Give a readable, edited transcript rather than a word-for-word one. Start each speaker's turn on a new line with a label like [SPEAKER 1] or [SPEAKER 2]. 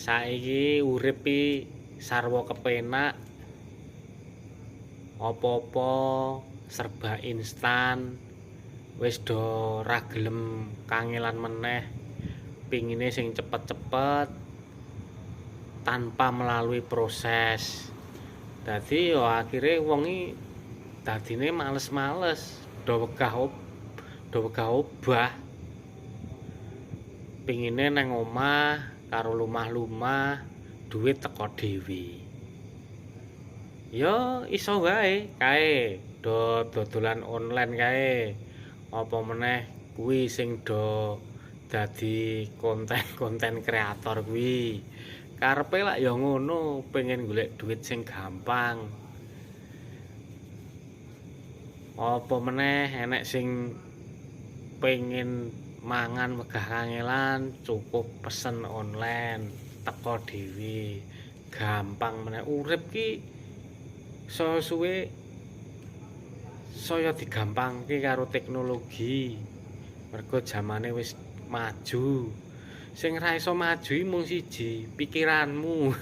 [SPEAKER 1] Saiki urip iki sarwa kepenak, apa-apa serba instan, wis do ra gelem kangelan meneh, pingine sing cepet-cepet tanpa melalui proses. Dadi ya akhire wong iki dadine males-males, do wegah obah. Pingine nang omah karo lumah-lumah, duit teko dhewe. Ya iso wae kae do dodolan online kae. Apa meneh kuwi sing do dadi konten kreator kuwi. Karepe lak ya ngono, pengen golek duit sing gampang. Apa meneh enek sing pengen mangan wegah kangelan, cukup pesen online, teko dhewe. Gampang meneh urip ki saya suwe saya digampangke karo teknologi. Mergo jamane wis maju. Sing ra iso maju mung siji, pikiranmu.